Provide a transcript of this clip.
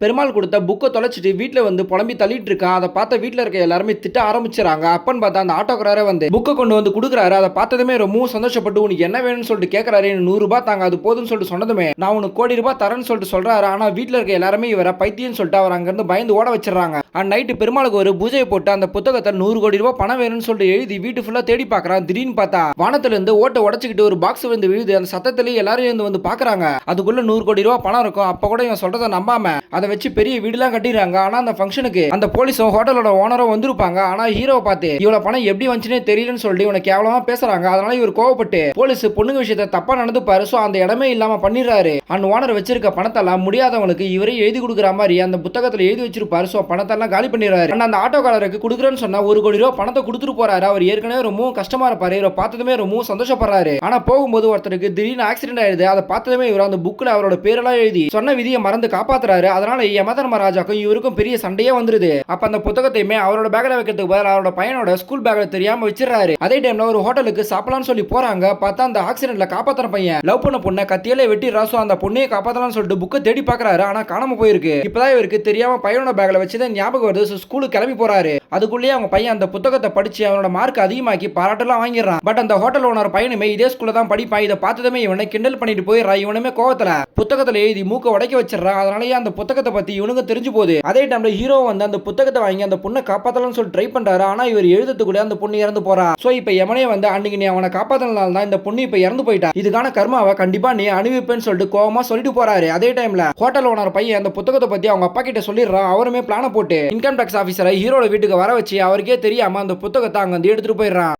பெருமாள் கொடுத்த புக்கை தொலைச்சிட்டு வீட்டில் வந்து புலம்பி தள்ளிட்டு இருக்கான். அதை பார்த்த வீட்டில் இருக்க எல்லாருமே திட்ட ஆரம்பிச்சிடறாங்க. அப்பன்னு பார்த்தா அந்த ஆட்டோக்காரரே வந்து புக்கை கொண்டு வந்து கொடுக்குறாரு. அதை பார்த்ததுமே ரொம்பவும் சந்தோஷப்பட்டு உனக்கு என்ன வேணும்னு சொல்லிட்டு கேட்கறாரு. எனக்கு 100 ரூபாய் தாங்க, அது போதும்னு சொல்லிட்டு சொன்னதுமே நான் உனக்கு கோடி ரூபாய் தரேன்னு சொல்லிட்டு சொல்றாரு. ஆனால் வீட்டில் இருக்க எல்லாருமே இவரை பைத்தியம்னு சொல்லிட்டு அவர் அங்கிருந்து பயந்து ஓட வச்சிடறாங்க. நைட்டு பெருமாளுக்கு ஒரு பூஜையை போட்டு அந்த புத்தகத்தை 100 கோடி ரூபாய் பணம் வேணும்னு சொல்லிட்டு எழுதி வீட்டு ஃபுல்லா தேடி பார்க்கறான். திடீர்னு பார்த்தா வானத்துல இருந்து ஓட்டை உடச்சிக்கிட்டு ஒரு பாக்ஸ் வந்து விழுது. அந்த சத்தத்திலேயே எல்லாரும் வந்து பார்க்கறாங்க. அதுக்குள்ள 100 கோடி ரூபாய் பணம் இருக்கும். அப்ப கூட இவன் சொல்றதை நம்பாம அதை வச்சு பெரிய வீடுலாம் கட்டிடுறாங்க. ஆனா அந்த ஃபங்க்ஷனுக்கு அந்த போலீஸும் ஹோட்டலோட ஓனரும் வந்திருப்பாங்க. ஆனா ஹீரோவை பார்த்து இவ்வளவு பணம் எப்படி வந்துச்சுனே தெரியலன்னு சொல்லிட்டு இவனை கேவலமா பேசுறாங்க. அதனால இவர் கோவப்பட்டு போலீஸ் பொண்ணுங்க விஷயத்தை தப்பா நடந்துப்பாரு. சோ அந்த இடமே இல்லாம பண்ணிடுறாரு. அந்த ஓனர் வச்சிருக்க பணத்தெல்லாம் முடியாதவங்களுக்கு இவரே எழுதி கொடுக்குற மாதிரி அந்த புத்தகத்துல எழுதி வச்சிருப்பாரு. சோ பணத்தெல்லாம் காலி பண்ணிடுறாரு. அந்த ஆட்டோக்காரருக்கு கொடுக்குறேன்னு சொன்னா 1 கோடி ரூபாய் பணத்தை கொடுத்துட்டு போறாரு. அவர் ஏற்கனவே ரொம்ப கஷ்டமா இருப்பாரு. இவரை பார்த்ததுமே ரொம்ப சந்தோஷப்படுறாரு. ஆனா போகும்போது ஒருத்தருக்கு திடீர்னு ஆக்சிடென்ட் ஆயிடுது. அதை பார்த்ததுமே இவர் அந்த புக்ல அவரோட பேரெல்லாம் எழுதி சொன்ன விதியை மறந்து காப்பாத்துறாரு. அதனால யமதர்மராஜாக்கும் இவருக்கும் பெரிய சண்டையே வந்துருது. அப்ப அந்த புத்தகத்தையுமே அவரோட பேக்ல வைக்கிறதுக்கு பதிலா அவரோட பையனோட ஸ்கூல் பேக்ல தெரியாம வச்சிடறாரு. அதே டைம்ல ஒரு ஹோட்டலுக்கு சாப்பிடலாம்னு சொல்லி போறாங்க. பார்த்தா அந்த ஆக்சிடென்ட்ல காப்பாத்துற பையன் லவ் பண்ண பொண்ணை கத்தியாலே வெட்டி ராசோ அந்த பொண்ணையை காப்பாத்தலாம்னு சொல்லிட்டு புக்கை தேடி பாக்குறாரு. ஆனா காணாம போயிருக்கு. இப்பதான் இவருக்கு தெரியாம பையனோட பேக்ல வச்சுதான் ஞாபகம் வருது. ஸ்கூலுக்கு கிளம்பி போறாரு. அதுக்குள்ளேயே அவங்க பையன் அந்த புத்தகத்தை படிச்சு அவனோட மார்க் அதிகமாக்கி பாராட்டெல்லாம் வாங்கிடுறான். பட் அந்த ஹோட்டல் ஓனர் பையனுமே இதே ஸ்கூல்ல தான் படிப்பான். இதை பார்த்ததுமே இவனை கிண்டல் பண்ணிட்டு போயிடுறான். இவனுமே கோவத்துல புத்தகத்துல எழுதி மூக்க உடைக்க வச்சிடறான். அதனாலேயே அந்த புத்தகத்தை பத்தி இவனுக்கு தெரிஞ்சு போகுது. அதே டைம்ல ஹீரோ வந்து அந்த புத்தகத்தை வாங்கி அந்த பொண்ணை காப்பாத்தலாம்னு சொல்லி ட்ரை பண்றாரு. ஆனா இவர் எழுதுறதுக்குள்ள அந்த பொண்ணு இறந்து போறா. சோ இப்ப யமனே வந்து அன்னைக்கு நீ அவனை காப்பாத்தினால தான் இந்த பொண்ணு இப்ப இறந்து போயிட்டா. இதுக்கான கர்மாவை கண்டிப்பா நீ அனுபவிப்பேன்னு சொல்லிட்டு கோவமா சொல்லிட்டு போறாரு. அதே டைம்ல ஹோட்டல் ஓனர் பையன் அந்த புத்தகத்தை பத்தி அவங்க அப்பா கிட்ட சொல்லிடுறான். அவருமே பிளான போட்டு இன்கம் டாக்ஸ் ஆபீசரை ஹீரோட வீட்டுக்கு வர வச்சு அவருக்கே தெரியாம அந்த புத்தகத்தை அங்க எடுத்துட்டு போயிடுறான்.